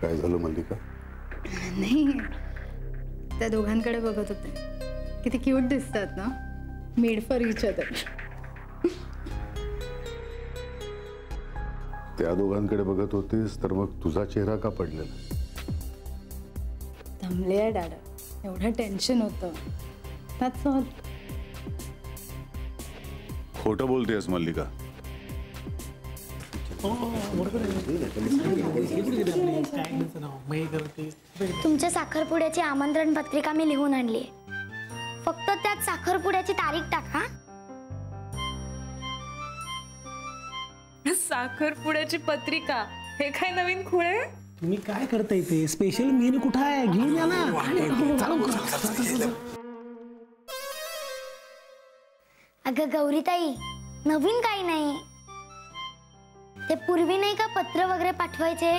काय झालं मल्लिका? नाही, त्या दोघांकडे बघत होते. किती क्यूट दिसतात ना, मेड फॉर इच अदर. त्या दोघांकडे बघत होतीस तर मग तुझा चेहरा का पडलेला? दमले डॅडा, एवढं टेन्शन होतं. That's all. खोटं बोलतेस मल्लिका. तुमच्या साखरपुड्याची आमंत्रण पत्रिका मी लिहून आणली. फक्त त्यात साखरपुड्याची तारीख टाका. साखरपुड्याची पत्रिका हे काय नवीन खुळे? तुम्ही काय करताय? ते स्पेशल मेनू कुठं आहे? घेऊन या ना. अगं गौरीताई, नवीन काही नाही. ते पूर्वी नाही का पत्र वगैरे पाठवायचे,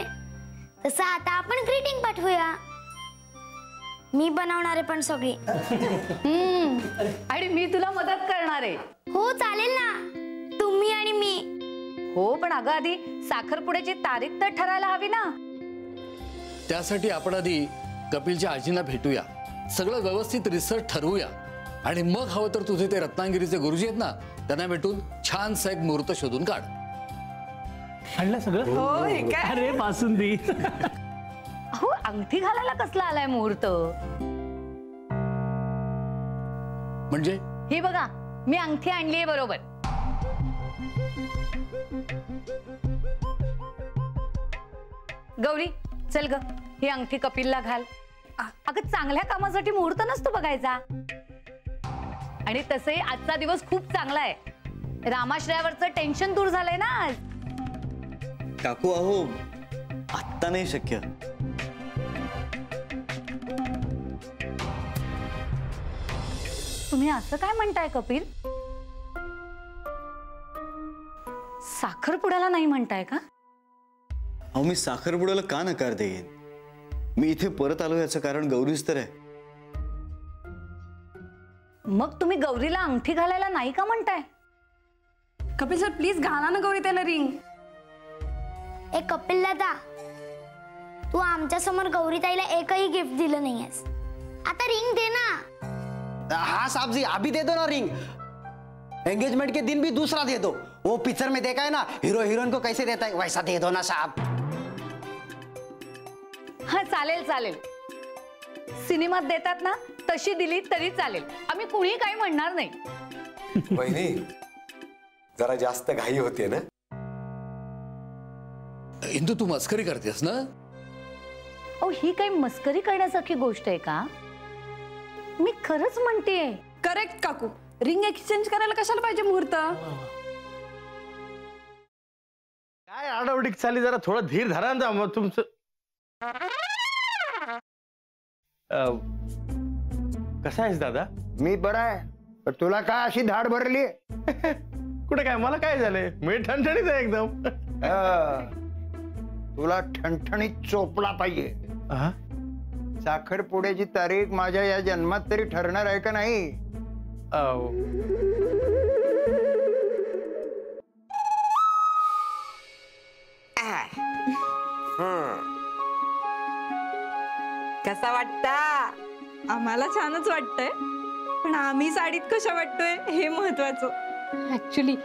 तसं आता आपण ग्रीटिंग पाठवूया. मी बनवणार आहे पण सगळी. आणि मी तुला मदत करणार आहे. हो चालेल ना, तुम्ही आणि मी. हो पण अगं आधी साखरपुड्याची तारीख तर ठरायला हवी ना. त्यासाठी आपण आधी कपिलच्या आजींना भेटूया, सगळं व्यवस्थित रिसर्च ठरवूया आणि मग हवं तर तुझे ते रत्नागिरीचे गुरुजी आहेत ना, त्यांना भेटून छानसा एक मुहूर्त शोधून काढ. आणलं सगळं? हो, हे काय? अरे बासुंदी. हो, अंगठी घालायला कसला आलाय मुहूर्त? म्हणजे हे बघा, मी अंगठी आणलीये बरोबर. गौरी चल ग, ही अंगठी कपिलला घाल. अगं चांगल्या कामासाठी मुहूर्त नसतो बघायचा. आणि तसे आजचा दिवस खूप चांगला आहे. रामाश्रयावरचं टेन्शन दूर झालंय ना आज. काकू अहो, आत्ता नाही शक्य. तुम्ही असं काय म्हणताय कपिल? साखरपुड्याला नाही म्हणताय का? अहो मी साखरपुड्याला का नकार देईन? मी इथे परत आलो याचं कारण गौरीच तर आहे. मग तुम्ही गौरीला अंगठी घालायला नाही का म्हणताय? कपिल सर प्लीज घाला ना गौरी त्याला रिंग. ए कपिल दादा, तू आमच्या समोर गौरीताईला एकही गिफ्ट दिलं नाहीयेस. आता रिंग दे ना. हाँ साहब जी, अभी दे दो ना रिंग. एंगेजमेंट के दिन भी दूसरा दे दो. वो पिक्चर में देखा है ना, हीरो हीरोइन को कैसे देता है, वैसा दे दो ना साहब. हा चालेल चालेल. सिनेमात देतात ना तशी दिली तरी चालेल. आम्ही कुणी काही म्हणणार नाही. वहिनी जरा जास्त घाई होते ना. इंदू तू मस्करी करतेस ना? ओ ही काही मस्करी करण्यासारखी गोष्ट आहे का? मी खरंच म्हणतेय. करेक्ट काकू, रिंग एक्सचेंज करायला कशाला पाहिजे मुहूर्त? काय आडावडीक चालली, जरा थोडं धीर धरा ना. मग तुमचं कसा आहेस दादा? मी बरा आहे, पण तुला काय अशी धाड भरली? कुठे काय, मला काय झालंय? मी ठणठणीत आहे एकदम. तुला ठणठणीत चोपला पाहिजे. साखरपुड्याची तारीख माझ्या या जन्मात तरी ठरणार आहे का नाही? कसा वाटता? आम्हाला छानच वाटतंय, पण आम्ही साडीत कशा वाटतोय हे महत्वाचं. ऍक्च्युली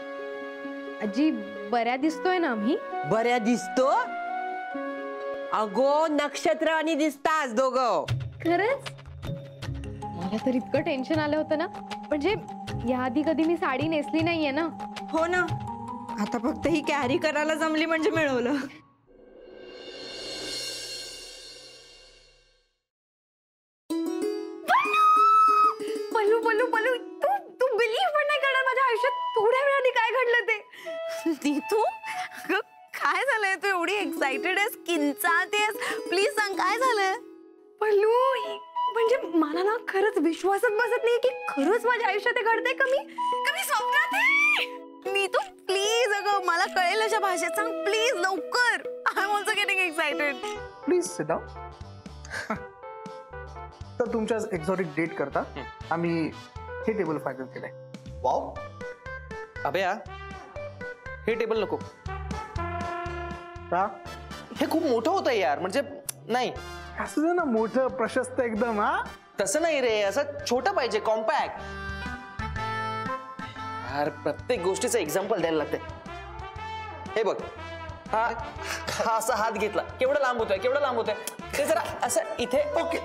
आजी बऱ्या दिसतोय ना आम्ही? बऱ्या दिसतो अगो, नक्षत्र आणि दिसतास दोघं. खरंच मला तर इतकं टेन्शन आलं होतं ना, म्हणजे याआधी कधी मी साडी नेसली नाहीये ना. हो ना, आता फक्त ही कॅरी करायला जमली म्हणजे मिळवलं. पल्लू पल्लू पल्लू, तू बिलीव्ह पण नाही करणार, माझ्या आयुष्यात थोड्या वेळाने काय घडलं ते. तू काय झालंय? तू एवढी एक्साइटेड आहेस, किंचाळतेस, प्लीज सांग काय झालंय? पल्लू म्हणजे मला ना खरंच विश्वासच बसत नाही की खरंच माझ्या आयुष्यात घडतंय. कमी स्वप्नात आहे. नीतू प्लीज, अगं मला कळेल अशा भाषेत सांग प्लीज, लवकर. I am also getting excited. Please sit down. तर तुमच्या एक्झॉटिक डेट करता आम्ही हे टेबल फायनल केलंय. वाव, अबे हे टेबल नको. हे खूप मोठं होतं यार, म्हणजे नाही असं दे ना मोठं प्रशस्त एकदम. हा तसं नाही रे, असं छोटं पाहिजे, कॉम्पॅक्ट. यार प्रत्येक गोष्टीचं एक्झाम्पल द्यायला लागते. हे बघ, हा असा हात घेतला, केवढं लांब होतोय, केवढं लांब होतोय, ते जरा असं इथे. ओके